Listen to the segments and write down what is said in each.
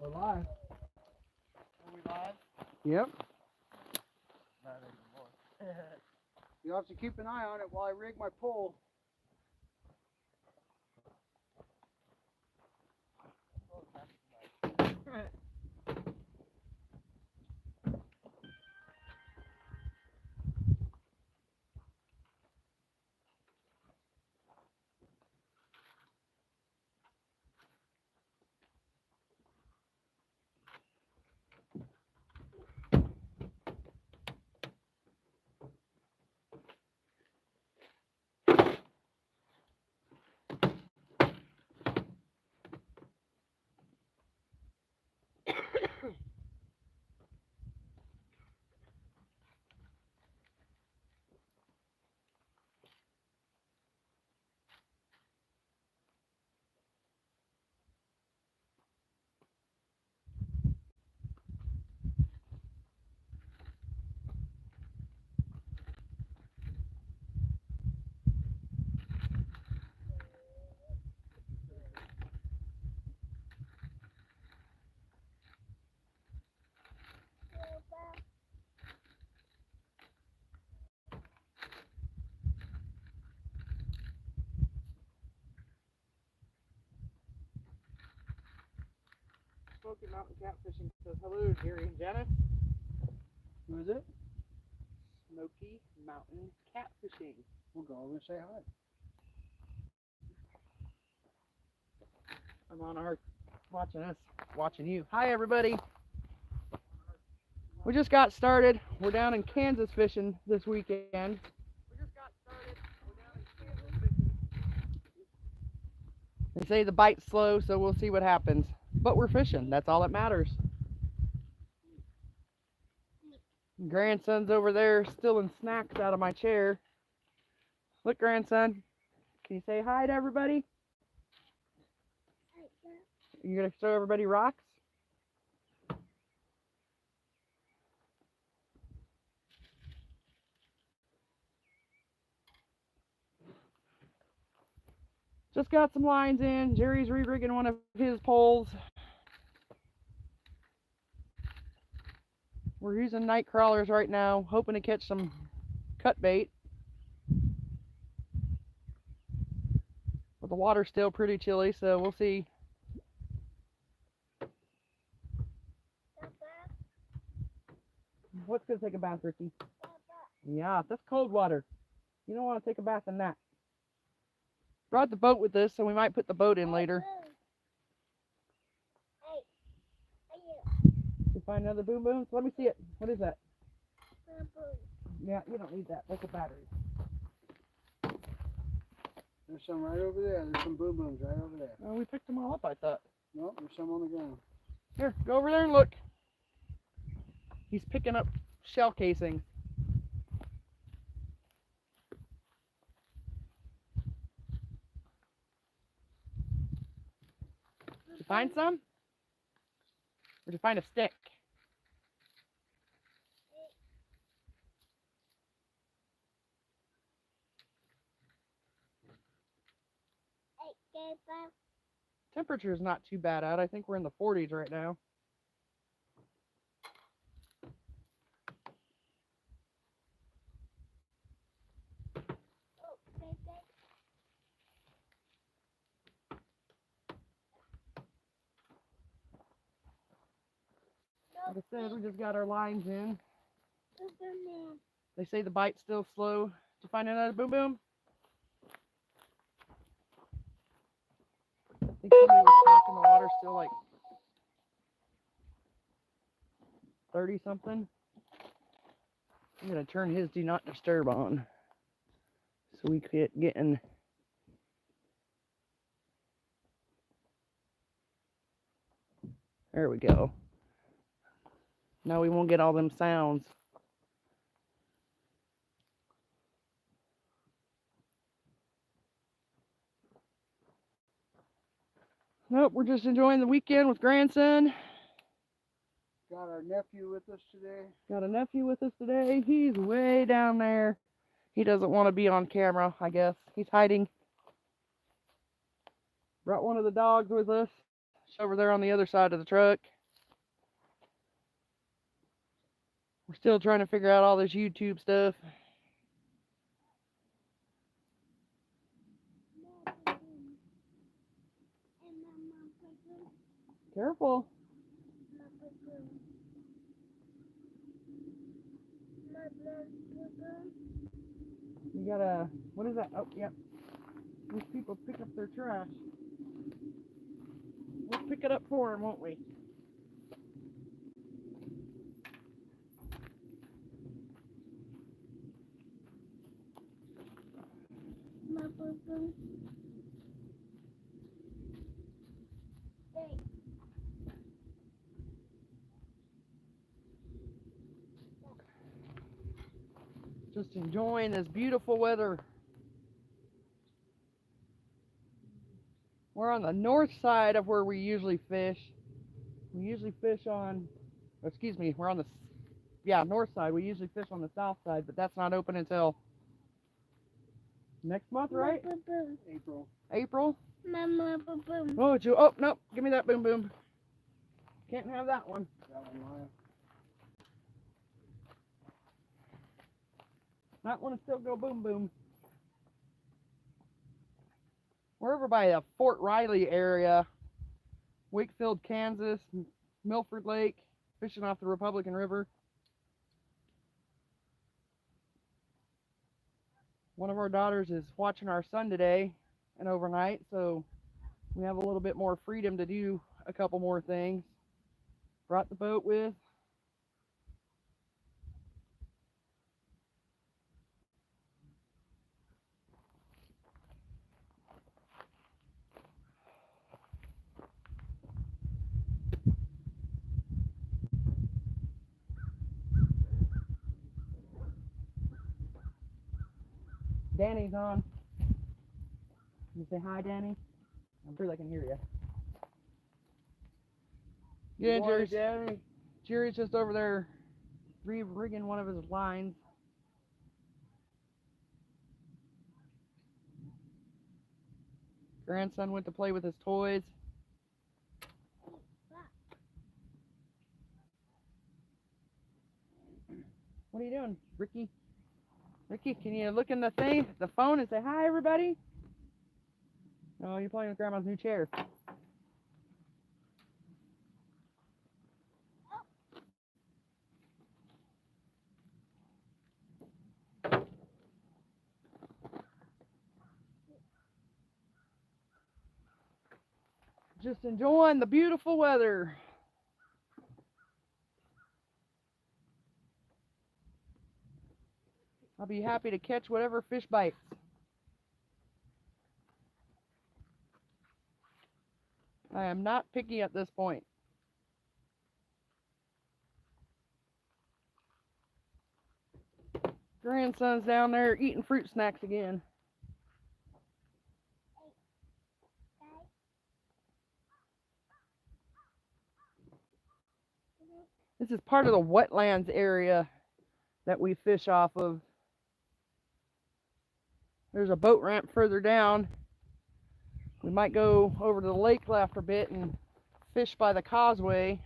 We're live. Are we live? Yep. Not anymore. You'll have to keep an eye on it while I rig my pole. Smoky Mountain Catfishing says hello, Jerry and Janice. Who is it? Smoky Mountain Catfishing. We'll go over and say hi. I'm on our watching us, watching you. Hi, everybody. We just got started. We're down in Kansas fishing this weekend. They say the bite's slow, so we'll see what happens. But we're fishing. That's all that matters. Grandson's over there stealing snacks out of my chair. Look, grandson. Can you say hi to everybody? You gonna show everybody rocks? Just got some lines in. Jerry's re-rigging one of his poles. We're using night crawlers right now, hoping to catch some cut bait. But the water's still pretty chilly, so we'll see. What's gonna take a bath, Ricky? Yeah, that's cold water. You don't want to take a bath in that. Brought the boat with us, so we might put the boat in later. You find another boom boom? Let me see it. What is that? Yeah, you don't need that. That's a battery. There's some right over there. There's some boom booms right over there. Oh, we picked them all up, I thought. No, there's some on the ground. Here, go over there and look. He's picking up shell casings. Did you find some? Or did you find a stick? Temperature is not too bad out. I think we're in the 40s right now. Like I said, we just got our lines in. They say the bite's still slow. Did you find another boom boom? I think somebody was talking. The water's still like 30 something. I'm gonna turn his do not disturb on so we quit getting. There we go. Now we won't get all them sounds. Nope, we're just enjoying the weekend with grandson. Got our nephew with us today. Got a nephew with us today. He's way down there. He doesn't want to be on camera, I guess. He's hiding. Brought one of the dogs with us. She's over there on the other side of the truck. We're still trying to figure out all this YouTube stuff. Careful. You gotta, what is that? Oh, yep. These people pick up their trash. We'll pick it up for them, won't we? Just enjoying this beautiful weather. We're on the north side of where we usually fish. We usually fish on, excuse me, we're on the, north side. We usually fish on the south side, but that's not open until next month, right? April. April? Mama, boom, boom. Oh, oh, no, give me that boom boom. Can't have that one. That one will still go boom boom. We're over by the Fort Riley area, Wakefield, Kansas, Milford Lake, fishing off the Republican River. One of our daughters is watching our son today and overnight, so we have a little bit more freedom to do a couple more things. Brought the boat with. Danny's on. Can you say hi, Danny? I'm sure they can hear you. Yeah, Jerry's, Danny. Jerry's just over there re-rigging one of his lines. Grandson went to play with his toys. What are you doing, Ricky? Ricky, can you look in the phone and say hi, everybody? Oh, you're playing with Grandma's new chair. Just enjoying the beautiful weather. I'll be happy to catch whatever fish bites. I am not picky at this point. Grandson's down there eating fruit snacks again. This is part of the wetlands area that we fish off of. There's a boat ramp further down. We might go over to the lake after a bit and fish by the causeway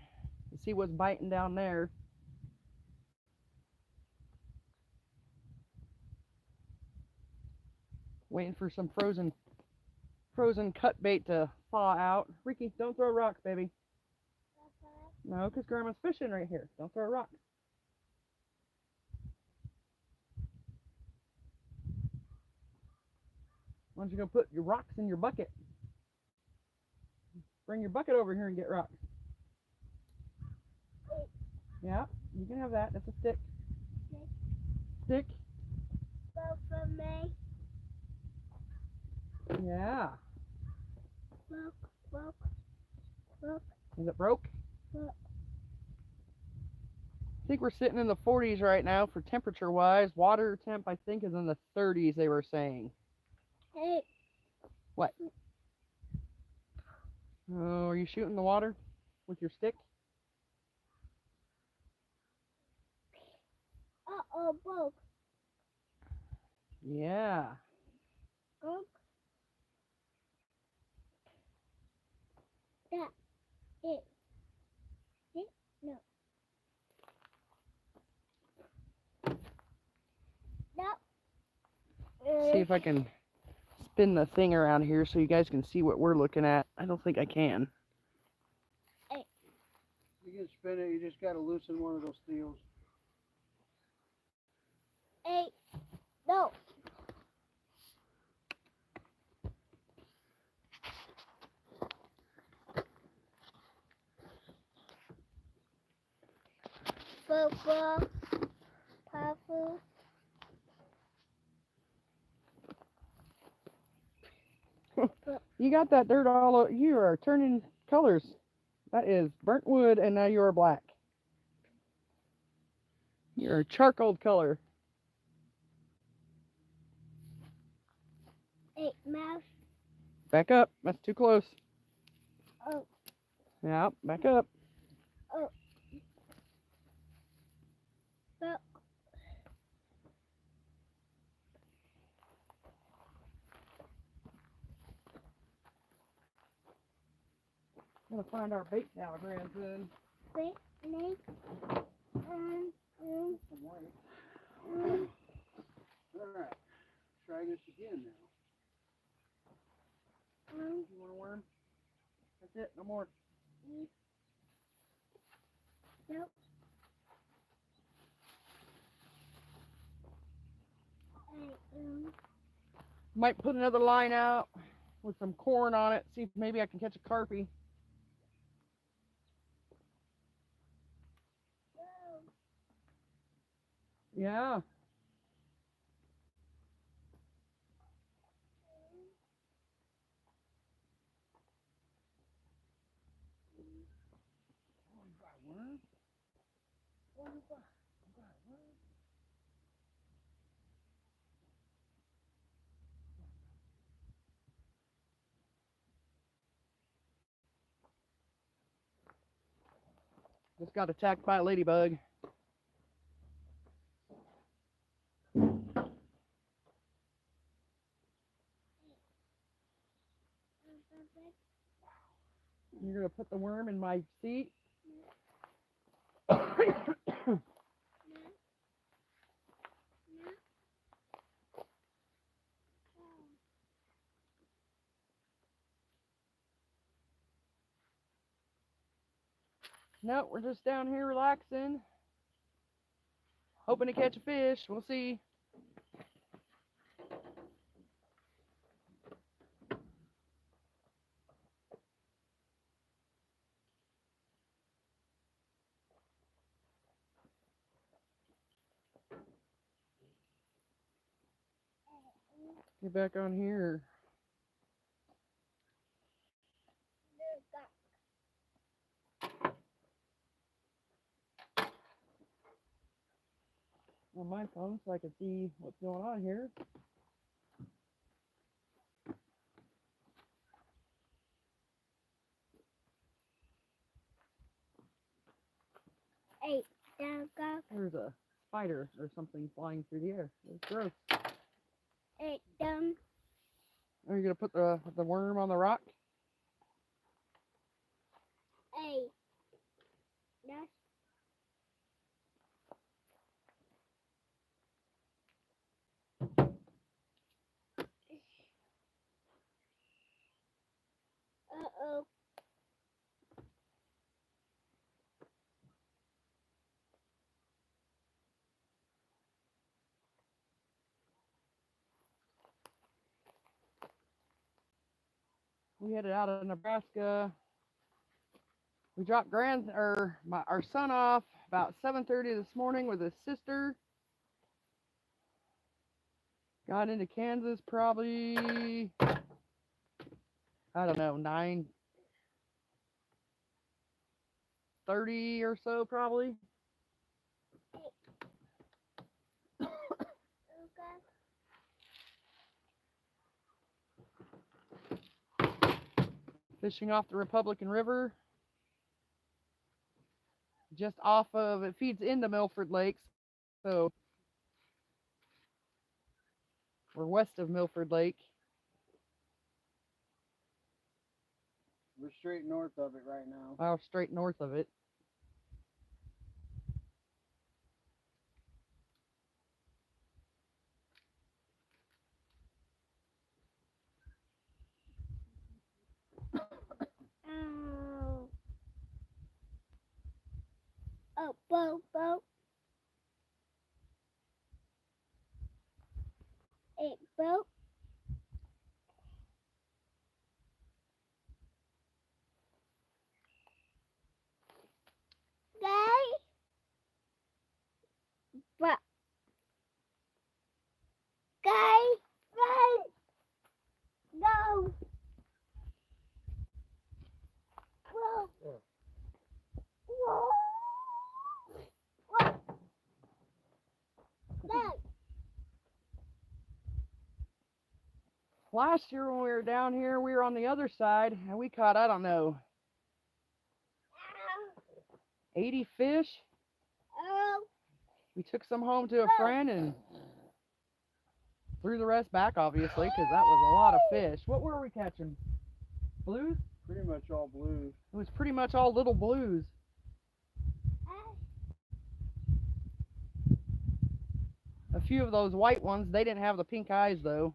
and see what's biting down there. Waiting for some frozen cut bait to thaw out. Ricky, don't throw rocks, baby. No, because Grandma's fishing right here. Don't throw rocks. Why don't you go put your rocks in your bucket? Bring your bucket over here and get rocks. Yeah, you can have that. That's a stick. Stick? Both for me. Yeah. Broke. Is it broke? Broke. I think we're sitting in the 40s right now for temperature wise. Water temp I think is in the 30s, they were saying. Hey. What? Oh, are you shooting the water with your stick? Uh-oh, broke. Yeah. Broke. That. It. No. if I can spin the thing around here so you guys can see what we're looking at. I don't think I can. You can spin it, you just gotta loosen one of those steels. Hey, no. Purple, purple. You got that dirt all over. You are turning colors. That is burnt wood, and now you are black. You're a charcoal color. Hey, mouse. Back up. That's too close. Oh, Yeah, back up. oh. Look. I'm gonna find our bait now, grandson. Wait, Nate. Some white. Alright, try this again now. You want a worm? That's it, no more. Nope. Might put another line out with some corn on it. See if maybe I can catch a carpy. Yeah. Just got attacked by a ladybug. You're gonna put the worm in my seat. No, we're just down here relaxing. Hoping to catch a fish. We'll see. Get back on here. On my phone so I can see what's going on here. Hey, down, go. There's a spider or something flying through the air. It's gross. Hey, down. Are you gonna put the worm on the rock? Hey. That's uh-oh. We headed out of Nebraska. We dropped our son off about 7:30 this morning with his sister. Got into Kansas probably, I don't know, 9:30 or so probably. Fishing off the Republican River. Just off of, it feeds into Milford Lakes, so we're west of Milford Lake. We're straight north of it right now. Oh, straight north of it. boat, boat. A boat. Guy. But. Guy. Guy. No. Whoa. Whoa. Whoa. Guy. Last year when we were down here, we were on the other side, and we caught, I don't know, 80 fish. Oh. We took some home to a friend and threw the rest back, obviously, because that was a lot of fish. What were we catching? Blues? Pretty much all blues. It was pretty much all little blues. A few of those white ones, they didn't have the pink eyes, though.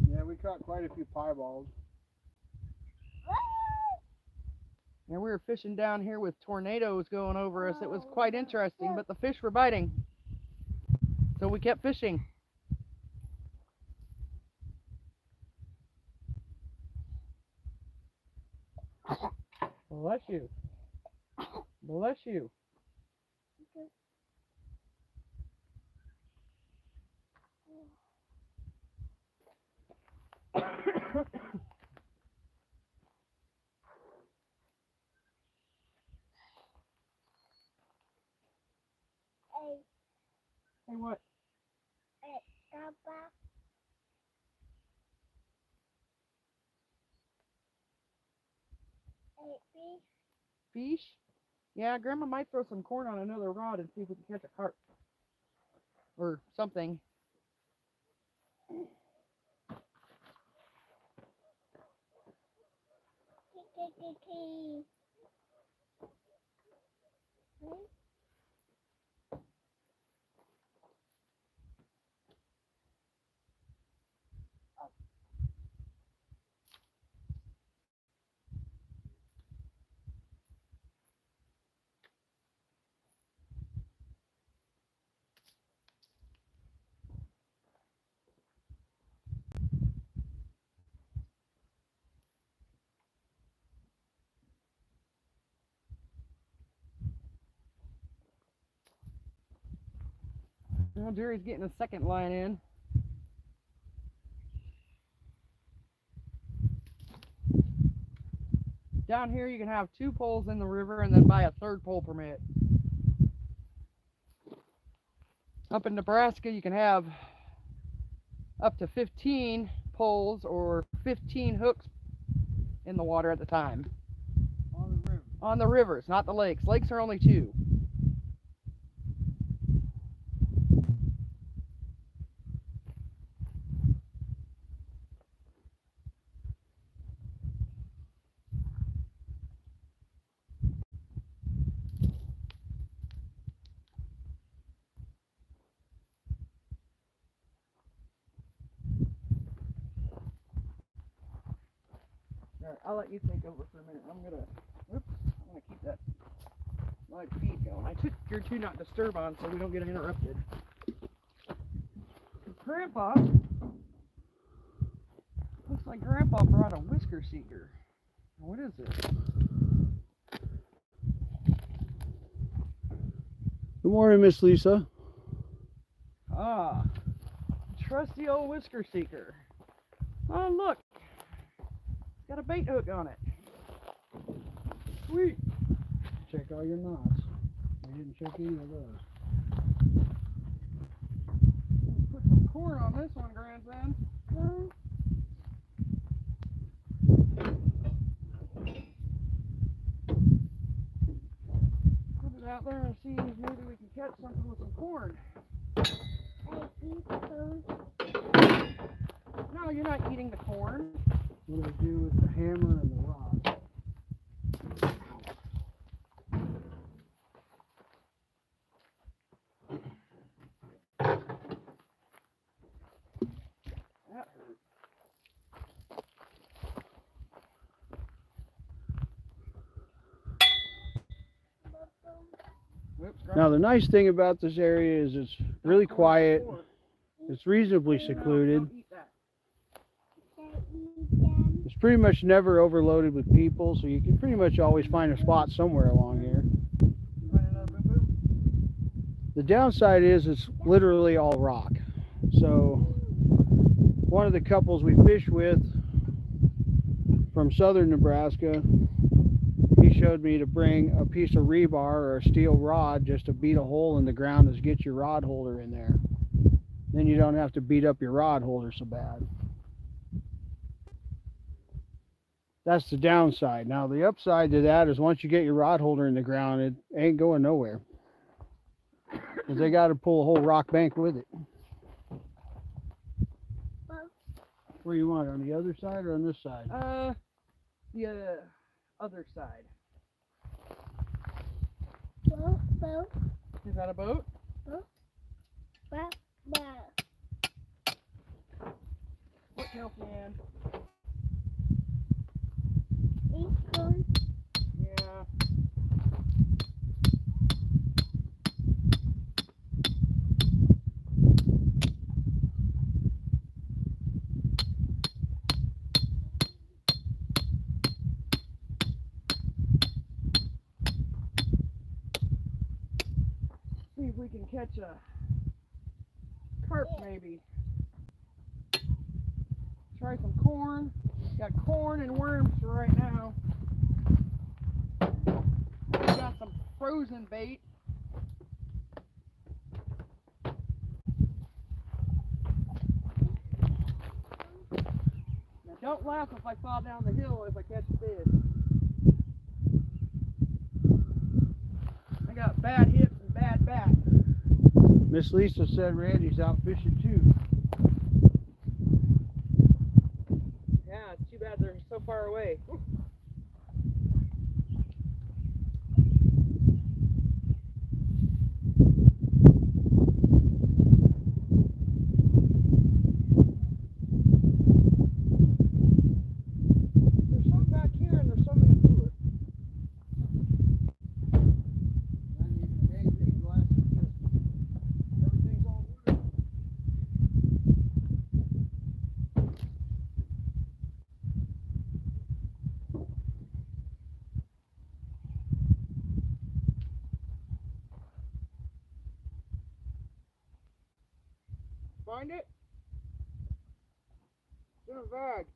Yeah, we caught quite a few piebalgs. And we were fishing down here with tornadoes going over us. It was quite interesting, but the fish were biting. So we kept fishing. Bless you. Bless you. Hey, what? Fish? Yeah, Grandma might throw some corn on another rod and see if we can catch a carp. Or something. Well, Jerry's getting a second line in. Down here you can have 2 poles in the river and then buy a 3rd pole permit. Up in Nebraska you can have up to 15 poles or 15 hooks in the water at the time. On the river. On the rivers, not the lakes. Lakes are only 2. Alright, I'll let you take over for a minute. I'm gonna keep that live feed going. I took your do not disturb on so we don't get interrupted. Grandpa, looks like Grandpa brought a whisker seeker. What is this? Good morning, Miss Lisa. Ah, trusty old whisker seeker. Oh look, it's got a bait hook on it. Sweet. Check all your knots. We didn't check any of those. Put some corn on this one, grandson. Put it out there and see if maybe we can catch something with some corn. No, you're not eating the corn. What I do with the hammer and the rod. That hurt. Now the nice thing about this area is it's really quiet. It's reasonably secluded. Don't eat that. It's pretty much never overloaded with people, so you can pretty much always find a spot somewhere along here. Want another Boom Boom? The downside is it's literally all rock. So one of the couples we fish with from southern Nebraska, he showed me to bring a piece of rebar or a steel rod just to beat a hole in the ground to get your rod holder in there. Then you don't have to beat up your rod holder so bad. That's the downside. Now the upside to that is once you get your rod holder in the ground, it ain't going nowhere. Because they got to pull a whole rock bank with it. Where you want it, on the other side or on this side? The other side. Boat. Is that a boat? Boat. What help, man? Yeah. See if we can catch a carp maybe. Try some corn. Got corn and worms for right now. We got some frozen bait. Now don't laugh if I fall down the hill if I catch a fish. I got bad hips and bad back. Miss Lisa said Randy's out fishing too. Yeah, it's too bad they're so far away. There's some back here and there's some in the cooler. Everything's all good. Find it? It's in a bag.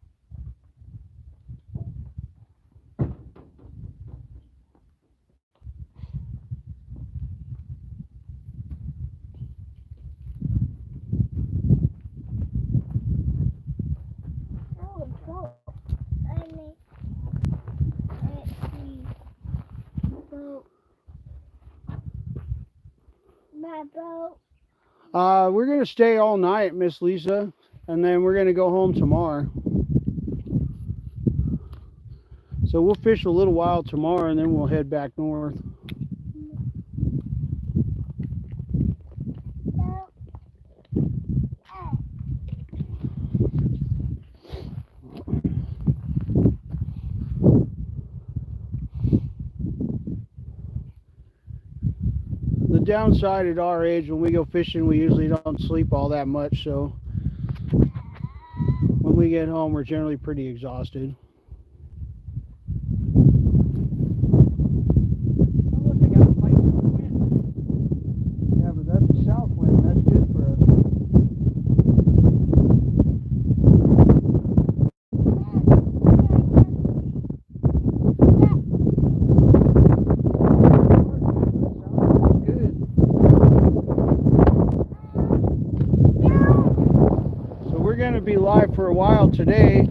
Boat. My boat. We're gonna stay all night, Miss Lisa, and then we're gonna go home tomorrow. So we'll fish a little while tomorrow, and then we'll head back north. Boat. The downside at our age, when we go fishing, we usually don't sleep all that much, so when we get home, we're generally pretty exhausted. Oh, look, I got a fight with the wind. Yeah, but that's the south wind. That's good for us. Good. So we're going to be live for a while today.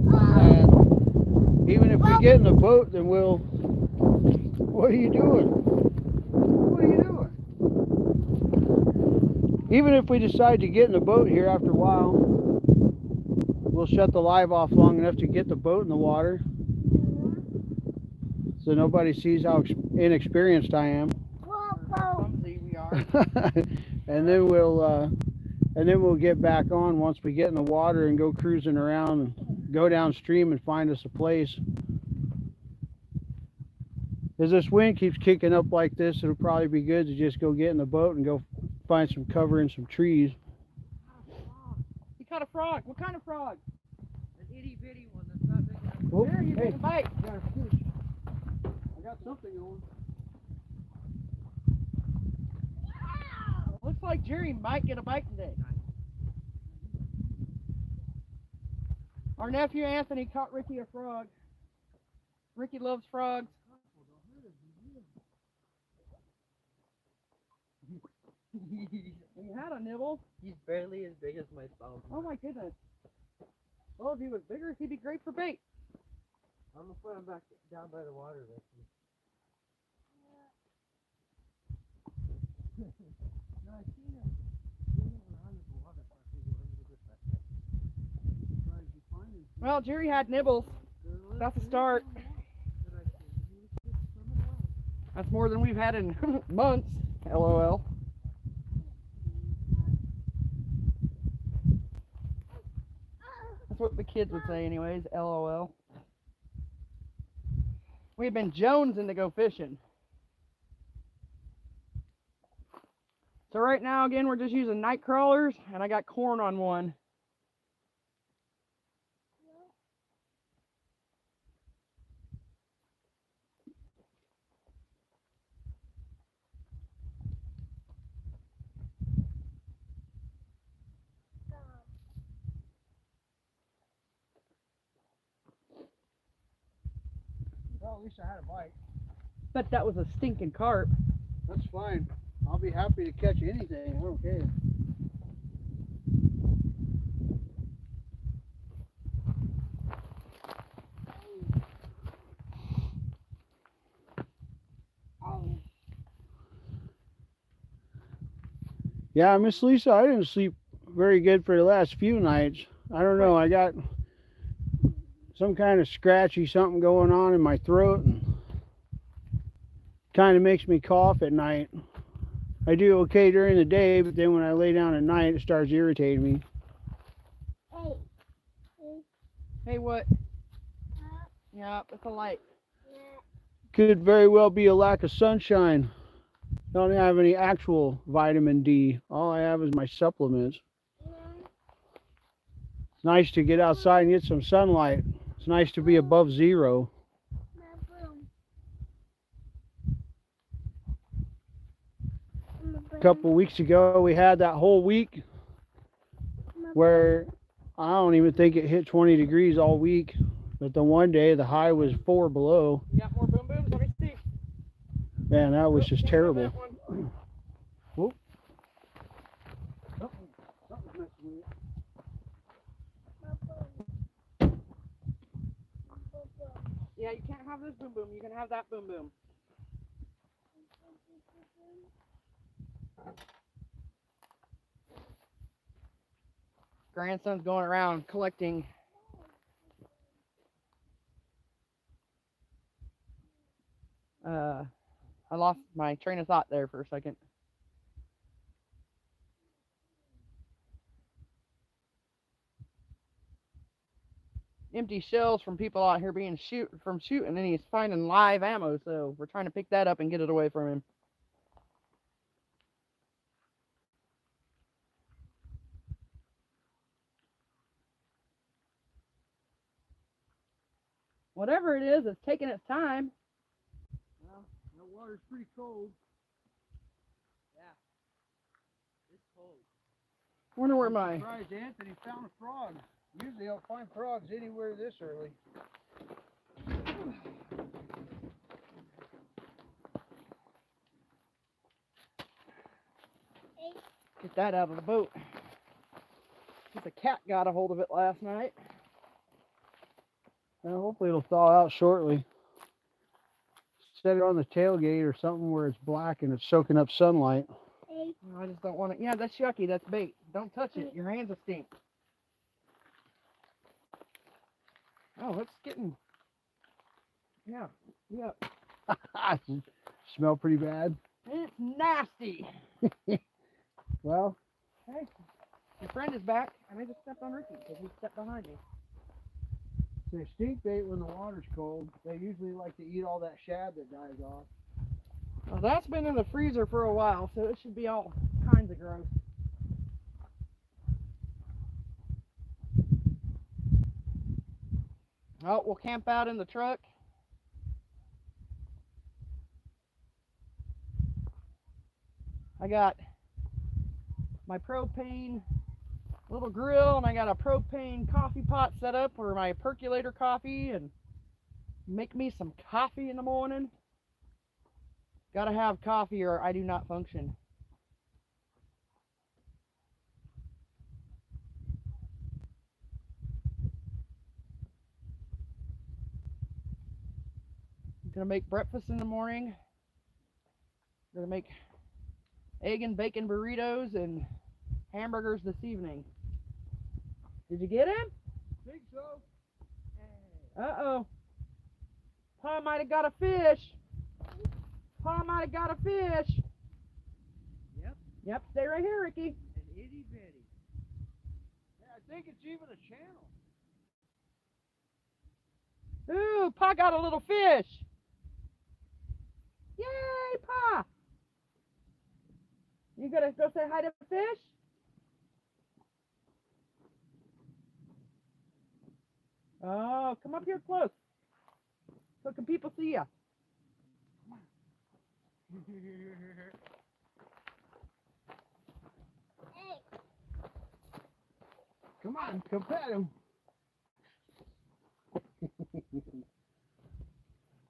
And even if we get in the boat, then we'll... What are you doing? What are you doing? Even if we decide to get in the boat here after a while, we'll shut the live off long enough to get the boat in the water so nobody sees how inexperienced I am. Clumsy we are. and then we'll get back on once we get in the water and go cruising around and go downstream and find us a place. As this wind keeps kicking up like this, it'll probably be good to just go get in the boat and go find some cover in some trees. You caught a frog. What kind of frog? An itty bitty one that's not big enough. Oh, There, you hey, take a bite. got a fish. I got something on. Looks like Jerry might get a bite today. Our nephew Anthony caught Ricky a frog. Ricky loves frogs. He had a nibble. He's barely as big as my thumb. Oh my goodness. Well, if he was bigger, he'd be great for bait. I'm gonna put him back down by the water, Ricky. No, I seen him swimming around in the water. So I figured let me give it back. Well, Jerry had nibbles. That's a start. That's more than we've had in months. LOL. That's what the kids would say anyways. LOL. We've been jonesing to go fishing. So right now, again, we're just using night crawlers, and I got corn on one. Well, at least I had a bite. Bet that was a stinking carp. That's fine. I'll be happy to catch anything. I don't care. Yeah, Miss Lisa, I didn't sleep very good for the last few nights. I don't know. I got some kind of scratchy something going on in my throat, and kind of makes me cough at night. I do okay during the day, but then when I lay down at night, it starts irritating me. Hey. Hey, what? Yeah, it's a light. Could very well be a lack of sunshine. Don't have any actual vitamin D. All I have is my supplements. It's nice to get outside and get some sunlight. It's nice to be above zero. A couple weeks ago, we had that whole week where I don't even think it hit 20 degrees all week. But the one day, the high was 4 below. You got more boom booms? Let me see. Man, that was just Can't have terrible. that one. Whoop. Something's messing with it. Yeah, you can't have this boom boom. You can have that boom boom. Grandson's going around collecting I lost my train of thought there for a second. Empty shells from people out here being shooting, and he's finding live ammo, so we're trying to pick that up and get it away from him. Whatever it is, it's taking its time. Well, the water's pretty cold. Yeah. It's cold. Wonder where I'm my surprised Anthony found a frog. Usually I'll find frogs anywhere this early. get that out of the boat. The cat got a hold of it last night. Well, hopefully it'll thaw out shortly. Set it on the tailgate or something where it's black and it's soaking up sunlight. I just don't want to. Yeah, that's yucky. That's bait. Don't touch it. Your hands will stink. Oh, it's getting. Yeah. Smell pretty bad. It's nasty. Well, Hey, your friend is back. I may just step on Ricky because he stepped behind me. They stink bait when the water's cold. They usually like to eat all that shad that dies off. Well, that's been in the freezer for a while, so it should be all kinds of gross. Oh, we'll camp out in the truck. I got my propane little grill, and I got a propane coffee pot set up for my percolator coffee, and make me some coffee in the morning. Gotta have coffee or I do not function. I'm gonna make breakfast in the morning. Gonna make egg and bacon burritos and hamburgers this evening. Did you get him? Think so. Uh-oh. Pa might have got a fish. Pa might have got a fish. Yep. Yep, stay right here, Ricky. An itty bitty. Yeah, I think it's even a channel. Ooh, Pa got a little fish. Yay, Pa. You gonna go say hi to the fish? Oh, come up here close. So can people see ya? Come on, come pet him.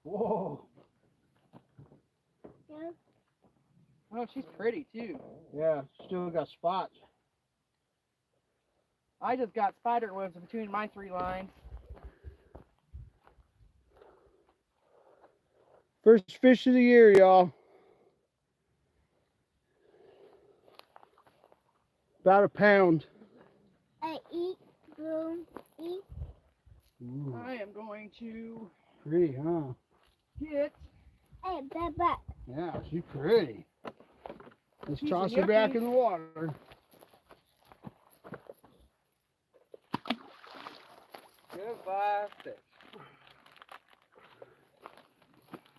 Whoa. Yeah. Oh, she's pretty too. Yeah, still got spots. I just got spider webs between my 3 lines. First fish of the year, y'all. About a pound. I eat, boom, eat. Ooh, I am going to pretty, huh? get Hey, back. Yeah, she's pretty. Let's Piece toss of her back yucky. in the water. goodbye fish.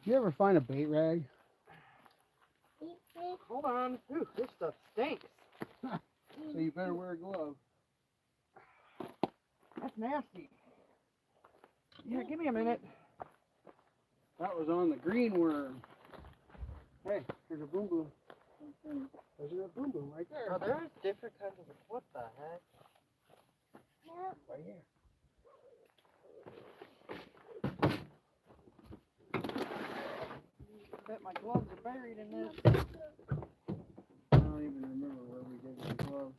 You ever find a bait rag? Eat fish. Hold on. Ooh, this stuff stinks. So you better wear a glove. That's nasty. Yeah, give me a minute. That was on the green worm. Hey, there's a boom boom. There's a boom boom right there. Oh, there's different kinds of. What the heck? Yeah. Right here. I bet my gloves are buried in this. I don't even remember where we did the glove.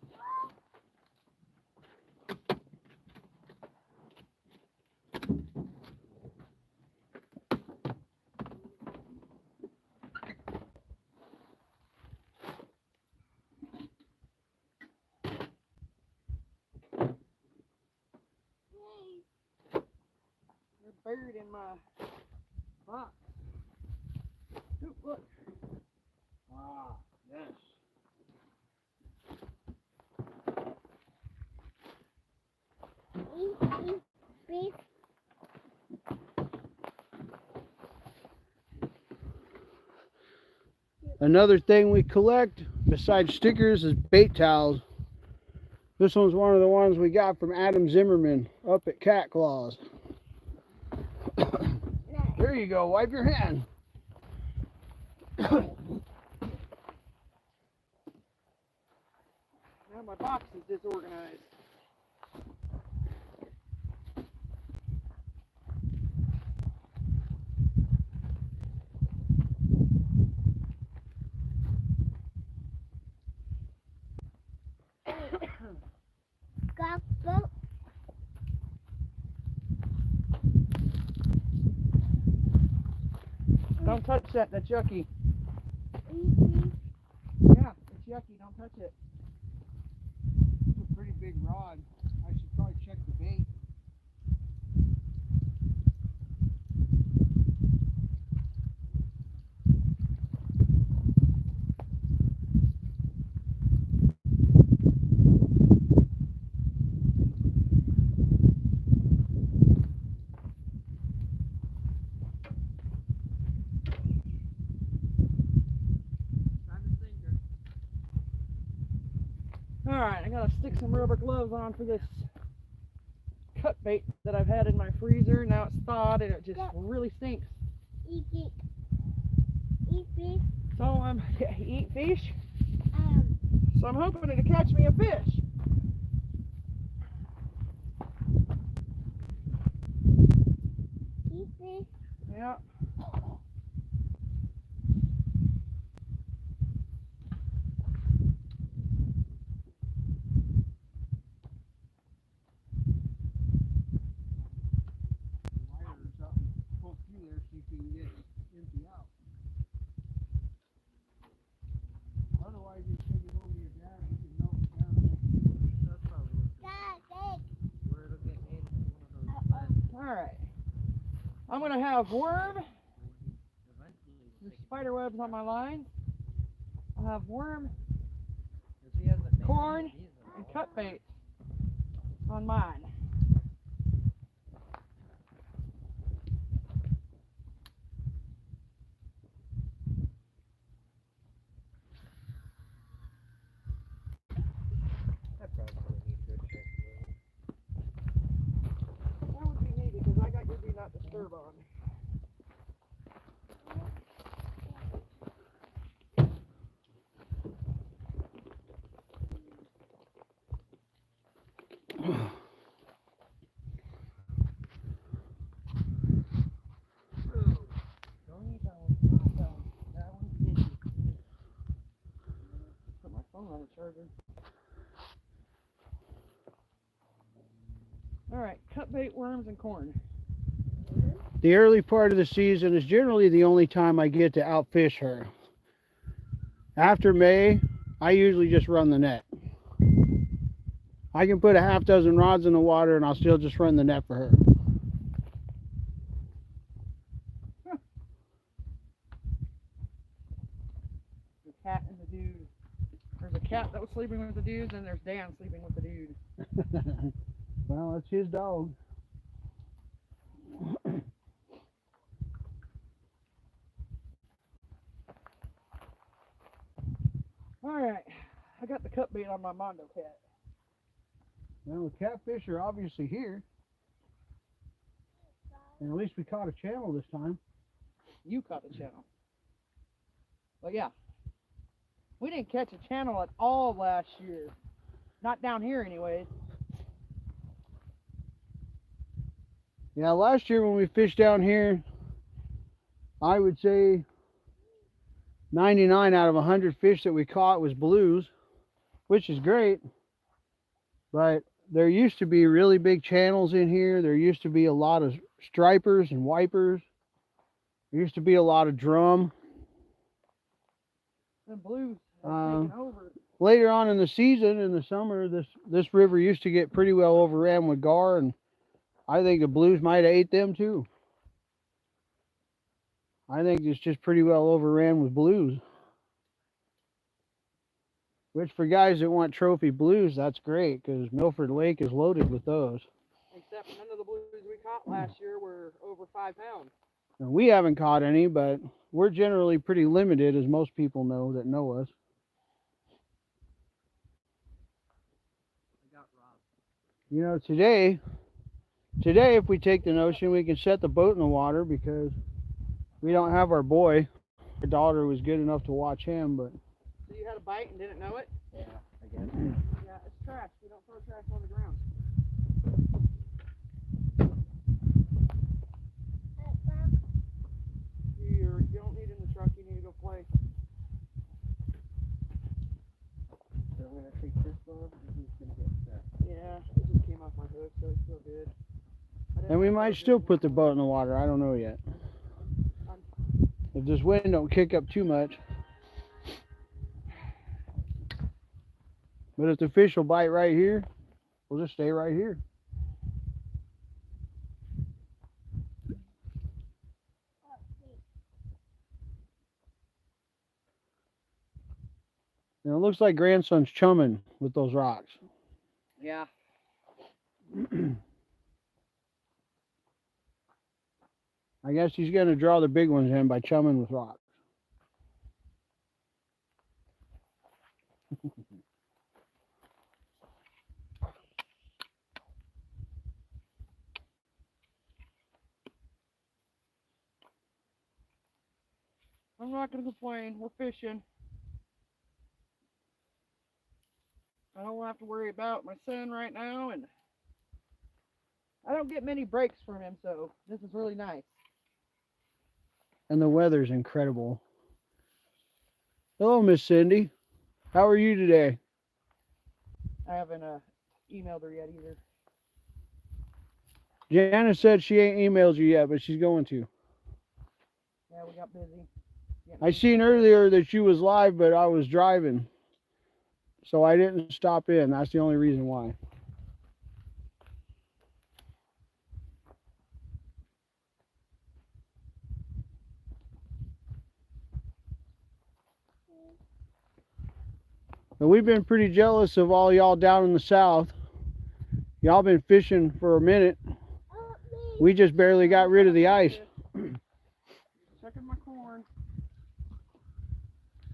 They're buried in my box. Ooh, look. Ah, yes. Eat fish. Another thing we collect besides stickers is bait towels. This one's one of the ones we got from Adam Zimmerman up at Cat Claws. There you go, wipe your hand. Now my box is disorganized. Got boat. Don't touch that. That's yucky. Eat. Yeah, it's yucky. Don't touch it. This is a pretty big rod. I should probably check the bait. Alright, I gotta stick some rubber gloves on for this cut bait that I've had in my freezer. Now it's thawed and it just really stinks. Eat it. Eat fish. So I'm eat fish. Um, So I'm hoping to catch me a fish. eat fish. Yeah. Wire or something, poke through there so you can get it empty out. Otherwise, you take it over your dad, you can melt it down and make it. That's probably Dad, where it'll get made into one of those plants. Alright. I'm gonna have worm. Eventually, There's spider webs on my line. I'll have worm because he hasn't made Corn. any of these in a and while. cut bait on mine. I probably need a good check. That would be neat because I got your do not disturb on. Don't eat that one. Not that one. That one's itchy. Put my phone on the charger. Alright, cut bait, worms, and corn. The early part of the season is generally the only time I get to outfish her. After May, I usually just run the net. I can put a half dozen rods in the water and I'll still just run the net for her. The cat and the dude. There's a cat that was sleeping with the dude, and there's Dan sleeping with the dude. Well, that's his dog. Alright, I got the cut bait on my Mondo cat. Well, the catfish are obviously here. And at least we caught a channel this time. You caught the channel. But yeah, we didn't catch a channel at all last year. Not down here anyways. Yeah, last year when we fished down here, I would say 99 out of 100 fish that we caught was blues, which is great. But there used to be really big channels in here. There used to be a lot of stripers and wipers. There used to be a lot of drum. The blues have Um, taken over. Later on in the season, in the summer, this river used to get pretty well overran with gar, and I think the blues might have ate them too. I think it's just pretty well overran with blues. Which for guys that want trophy blues, that's great because Milford Lake is loaded with those. Except none of the blues we caught last year were over 5 pounds. And we haven't caught any, but we're generally pretty limited, as most people know that know us. I got robbed. You know, today if we take the notion, we can set the boat in the water because we don't have our boy. Our daughter was good enough to watch him, but So you had a bite and didn't know it? Yeah, I guess. Yeah, it's trash. We don't throw trash on the ground. You don't need it in the truck. You need to go play. So I'm gonna take this one, and he's gonna get stuck. Yeah, it just came off my hook, so it's still good. and we might still put the boat in the water. I don't know yet. If this wind don't kick up too much. But if the fish will bite right here, we'll just stay right here. And it looks like grandson's chumming with those rocks. Yeah. I guess he's going to draw the big ones in by chumming with rocks. I'm not gonna complain. We're fishing. I don't have to worry about my son right now, and I don't get many breaks from him, so this is really nice. And the weather's incredible. Hello, Miss Cindy. How are you today? I haven't emailed her yet either. Janice said she ain't emailed you yet, but she's going to. Yeah, we got busy. I seen earlier that you was live, but I was driving, so I didn't stop in. That's the only reason why. But we've been pretty jealous of all y'all down in the south. Y'all been fishing for a minute. We just barely got rid of the ice. Checking my corn.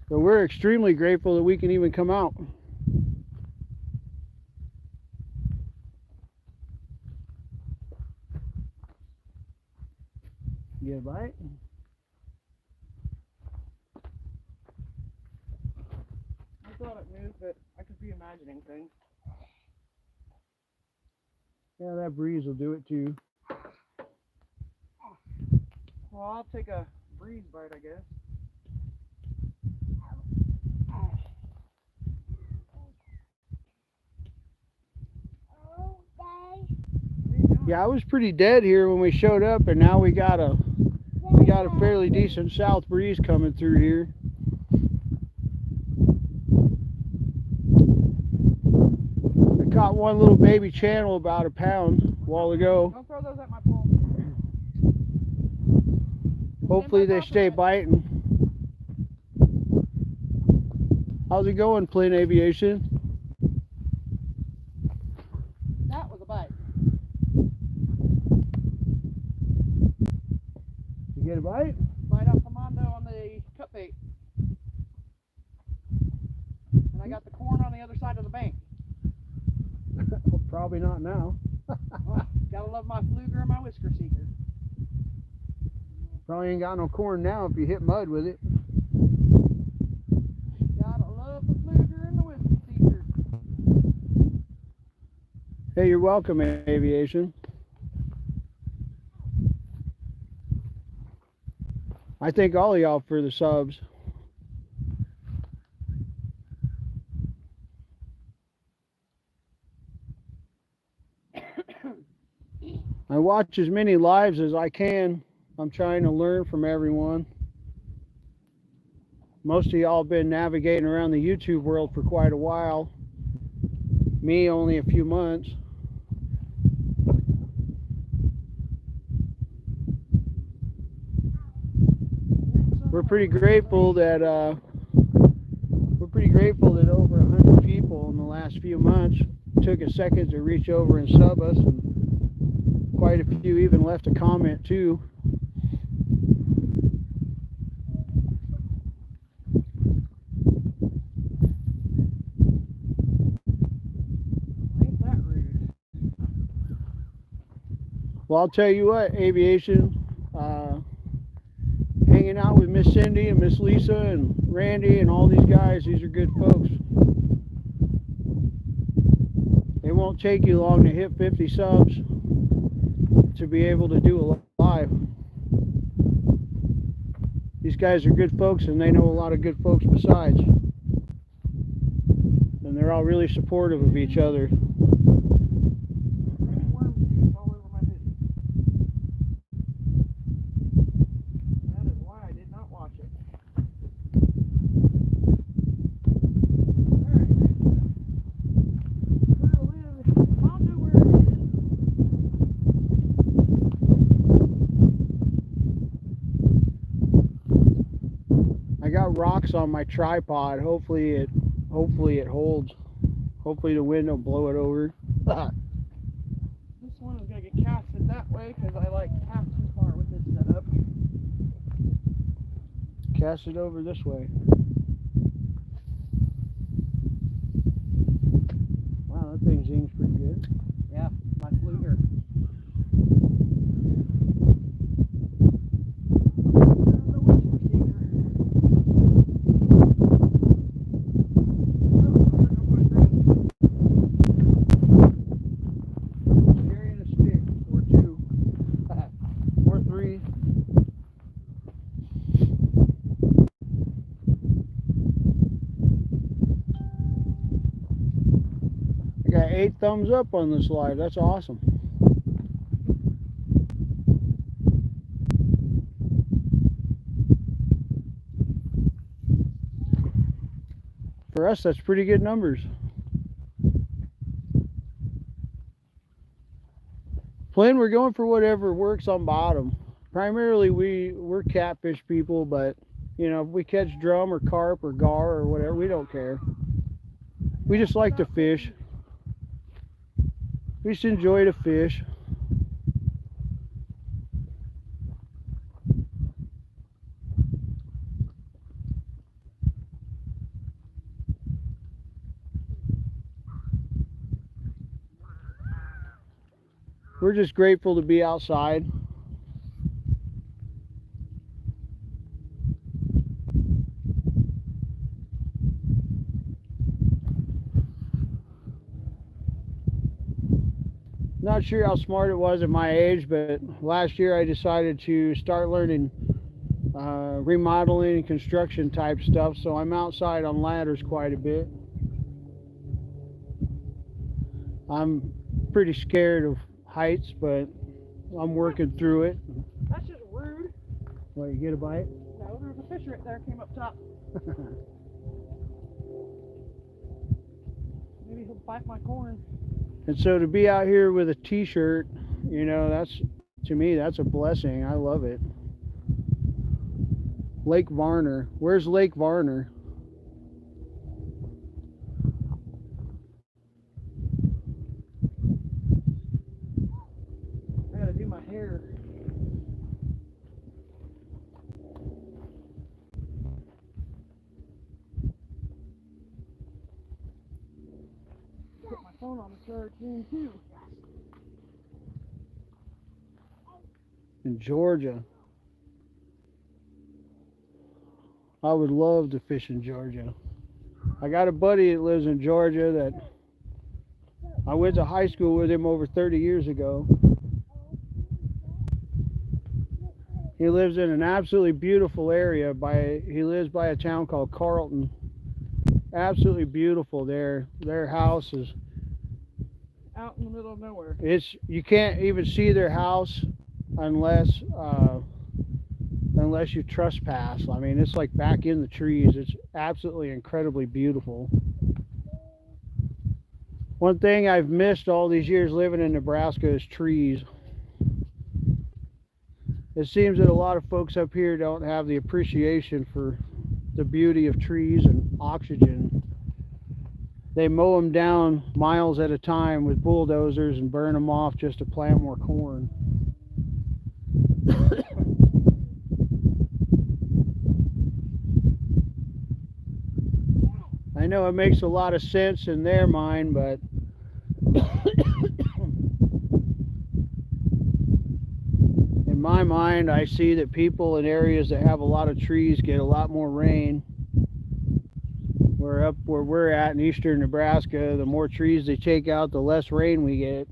So we're extremely grateful that we can even come out. Get a bite? I thought it moved, but I could be imagining things. Yeah, that breeze will do it too. Well, I'll take a breeze bite, I guess. Oh, guys. Yeah, I was pretty dead here when we showed up, and now we got a fairly decent south breeze coming through here. I caught one little baby channel about a pound a while ago. Don't throw those at my pole. Hopefully they stay biting. How's it going, Plane Aviation? That was a bite. You get a bite? Bite off the mondo on the cut bait. And I got the corn on the other side of the bank. Probably not now. Oh, gotta love my fluger and my whisker seeker. Probably ain't got no corn now if you hit mud with it. Gotta love the fluger and the whisker seeker. Hey, you're welcome, Aviation. I thank all of y'all for the subs. I watch as many lives as I can. I'm trying to learn from everyone. Most of y'all have been navigating around the YouTube world for quite a while. Me, only a few months. We're pretty grateful that over 100 people in the last few months took a second to reach over and sub us, and quite a few even left a comment too. Ain't that rude? Well, I'll tell you what, Aviation, hanging out with Miss Cindy and Miss Lisa and Randy and all these guys, these are good folks. It won't take you long to hit 50 subs to be able to do a live. These guys are good folks, and they know a lot of good folks besides. And they're all really supportive of each other. Worm juice all over my hoodie. That is why I did not wash it. Alright. Curl in. Mondo where it is. I got rocks on my tripod. Hopefully it holds. Hopefully the wind don't blow it over. This one is going to get casted that way because I like half too far with this setup. Cast it over this way. Wow, that thing zings pretty good. Yeah, my fluger. The whisker seeker. I got 8 thumbs up on this live. That's awesome. For us, that's pretty good numbers. Flynn, we're going for whatever works on bottom. Primarily, we're catfish people, but you know, if we catch drum or carp or gar or whatever, we don't care. We just like to fish. We just enjoy to fish. We're just grateful to be outside. Not sure how smart it was at my age, but last year I decided to start learning remodeling and construction type stuff, so I'm outside on ladders quite a bit. I'm pretty scared of heights, but I'm working through it. That's just rude. What, you get a bite? No, there's a fish right there. Came up top. Maybe he'll bite my corn. And so to be out here with a t-shirt, you know, that's, to me, that's a blessing. I love it. Lake Varner. Where's Lake Varner? I gotta do my hair. Put my phone on the charge soon too. In Georgia. I would love to fish in Georgia. I got a buddy that lives in Georgia that I went to high school with him over 30 years ago. He lives in an absolutely beautiful area. He lives by a town called Carlton. Absolutely beautiful there. Their house is Out in the middle of nowhere. you can't even see their house unless you trespass. I mean, it's like back in the trees. It's absolutely incredibly beautiful. One thing I've missed all these years living in Nebraska is trees. It seems that a lot of folks up here don't have the appreciation for the beauty of trees and oxygen. They mow them down miles at a time with bulldozers and burn them off just to plant more corn. I know it makes a lot of sense in their mind, but in my mind, I see that people in areas that have a lot of trees get a lot more rain. Where up where we're at in eastern Nebraska, the more trees they take out, the less rain we get.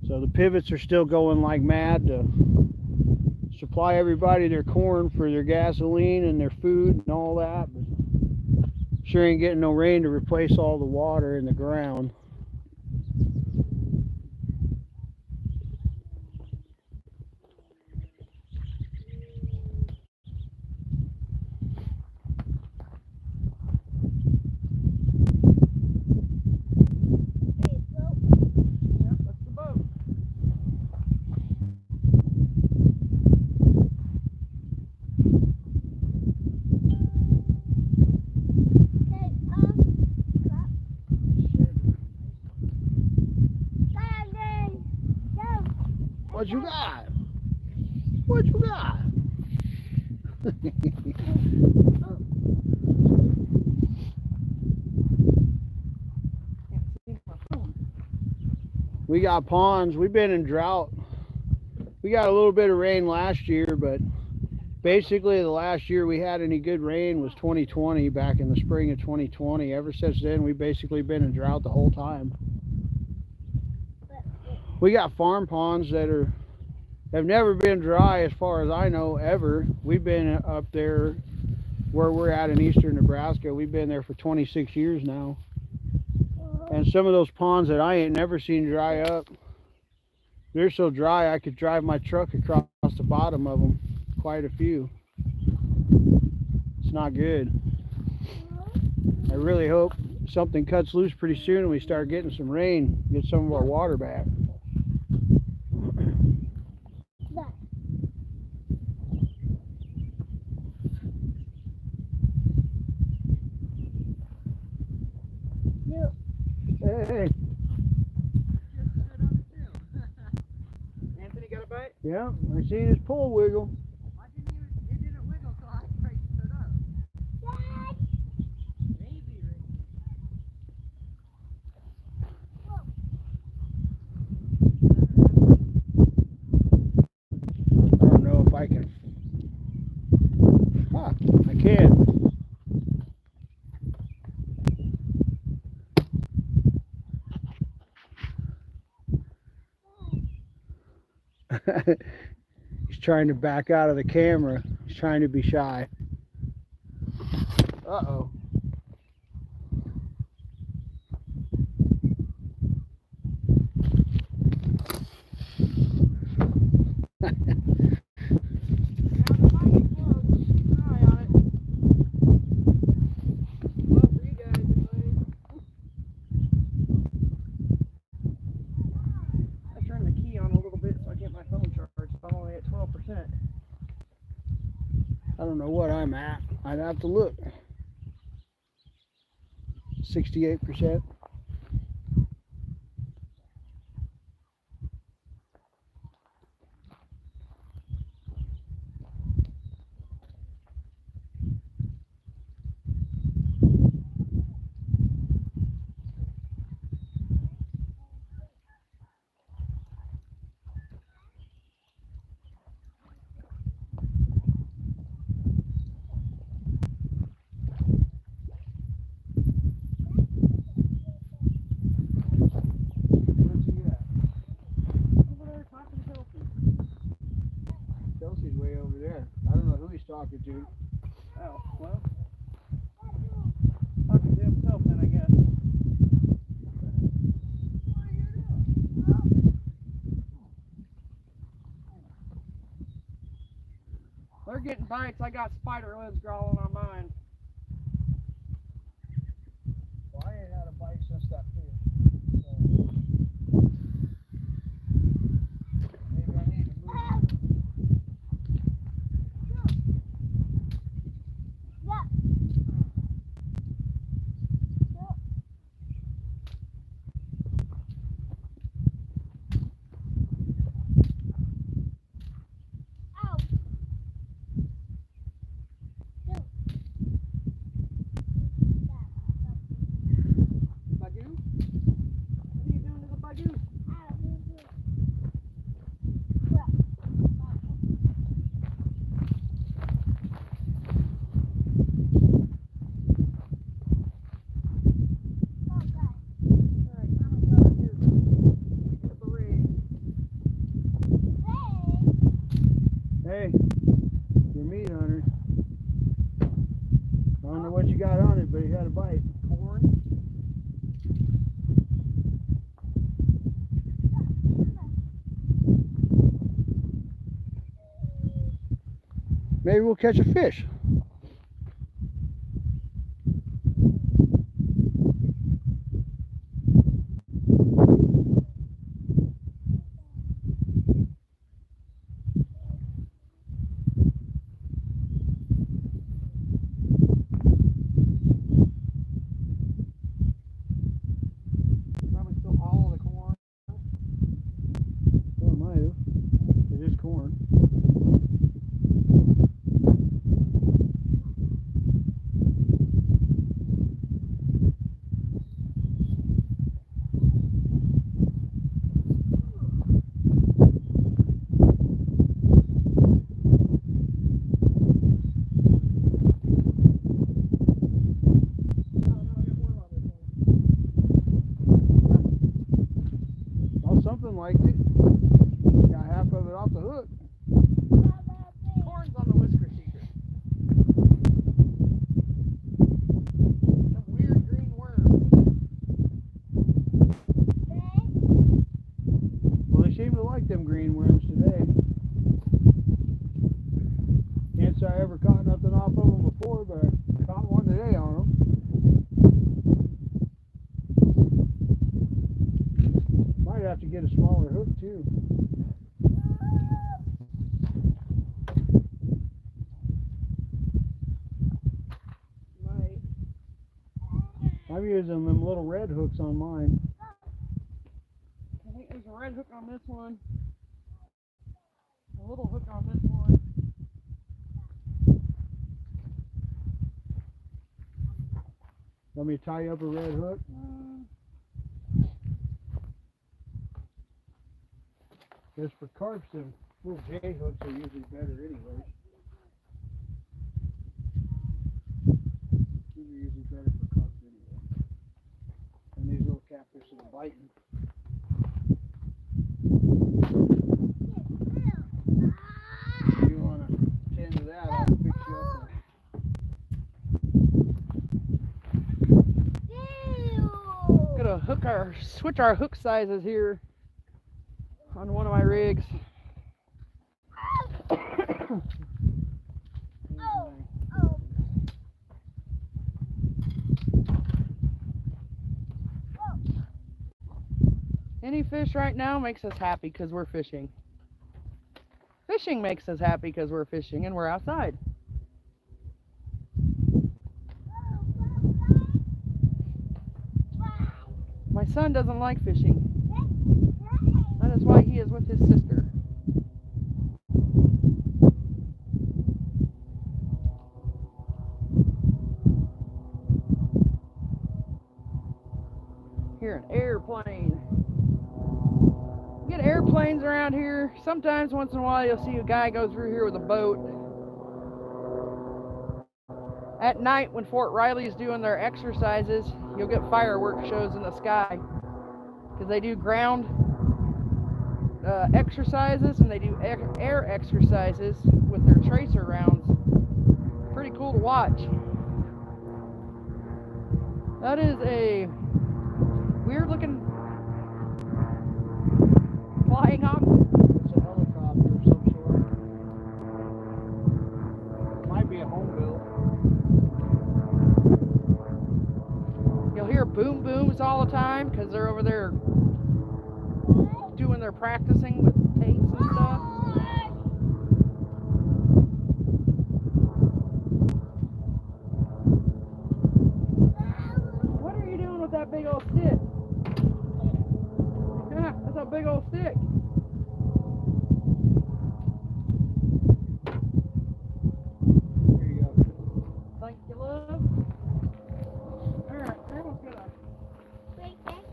So the pivots are still going like mad to supply everybody their corn for their gasoline and their food and all that, but sure ain't getting no rain to replace all the water in the ground. Yep, that's the boat. What you got? What you got? We got ponds. We've been in drought. We got a little bit of rain last year, but basically the last year we had any good rain was 2020, back in the spring of 2020. Ever since then, we've basically been in drought the whole time. We got farm ponds that have never been dry as far as I know ever. We've been up there where we're at in eastern Nebraska. We've been there for 26 years now. And some of those ponds that I ain't never seen dry up, they're so dry I could drive my truck across the bottom of them. Quite a few. It's not good. I really hope something cuts loose pretty soon and we start getting some rain, get some of our water back. Hey. Anthony got a bite? Yeah, I seen his pole wiggle. Why didn't you? It didn't wiggle till I stood up. Maybe, Ricky. I don't know if I can. Ah, I can. He's trying to back out of the camera. He's trying to be shy. Uh-oh. I don't know what I'm at. I'd have to look. 68%. Chelsea's way over there. I don't know who he's talking to. Oh, well. Talking to himself then, I guess. They're getting bites. I got spider webs crawling on mine. Well, I ain't had a bite since that fish. Maybe I need to move. Bagoo? What are you doing to the bagoo? Hey, your meat hunter. I don't know what you got on it, but he had a bite. Corn. Maybe we'll catch a fish. Probably still all of the corn. Well, it might have. It is corn. Well, something like it. Got half of it off the hook. Corn's on the whisker seeker. I'm using them little red hooks on mine. I think there's a red hook on this one. A little hook on this one. Want me to tie up a red hook? Just for carps, the little J hooks are usually better anyways. These are usually better for carps anyway. And these little catfish are biting. If you want to tend to that, I'll fix you up. Gonna switch our hook sizes here on one of my rigs. Any fish right now makes us happy because we're fishing. Fishing makes us happy because we're fishing and we're outside. My son doesn't like fishing. That is why he is with his sister. Hear an airplane. You get airplanes around here. Sometimes, once in a while, you'll see a guy go through here with a boat. At night, when Fort Riley's doing their exercises, you'll get fireworks shows in the sky. Because they do ground exercises and they do air exercises with their tracer rounds. Pretty cool to watch. That is a weird looking flying object. It's a helicopter of some sort. It might be a home built. You'll hear boom booms all the time because they're over there doing their practicing with tapes and stuff. What are you doing with that big old stick? Yeah, that's a big old stick. There you go. Thank you, love. Alright, Grandma's gonna big stick.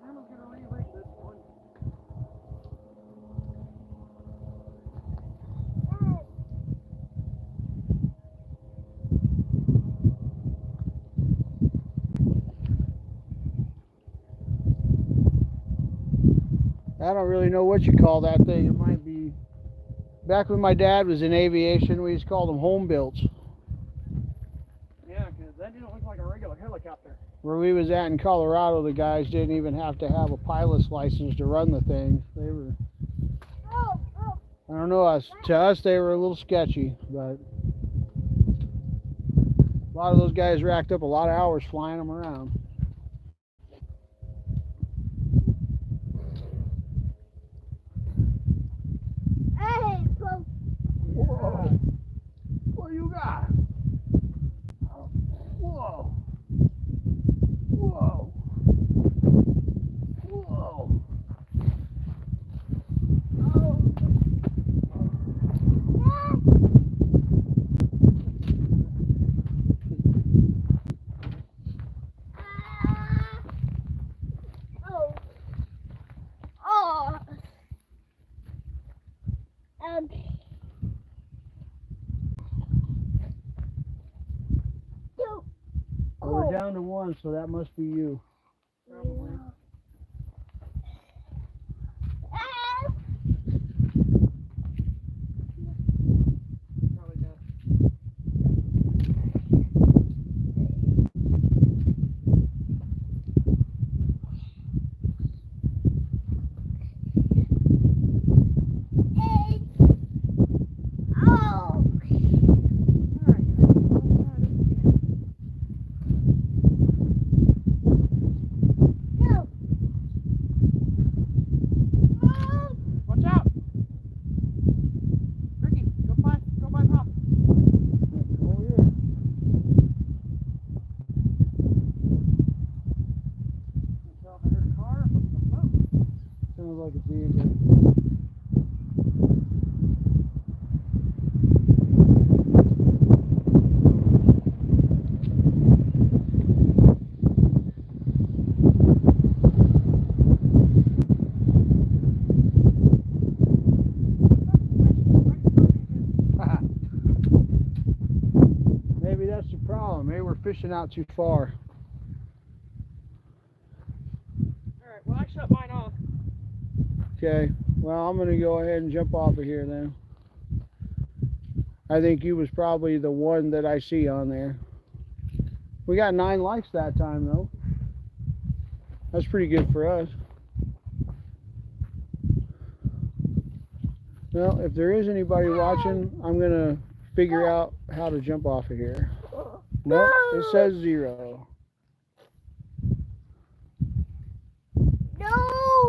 Grandma's gonna re-rig this one. I don't really know what you call that thing. It might be. Back when my dad was in aviation, we used to call them home builts. Yeah, because that didn't look like a regular helicopter. Where we was at in Colorado, the guys didn't even have to have a pilot's license to run the thing. They were, I don't know, to us they were a little sketchy, but a lot of those guys racked up a lot of hours flying them around. Whoa. What do you got? Whoa. Whoa. Whoa. Well, we're down to one, so that must be you. Probably. Probably not. I can see it. Maybe that's the problem. Maybe we're fishing out too far. Alright, well I shut mine off. Okay. Well, I'm going to go ahead and jump off of here then. I think you was probably the one that I see on there. We got 9 likes that time though. That's pretty good for us. Well, if there is anybody watching, I'm going to figure out how to jump off of here. Nope, it says 0. No!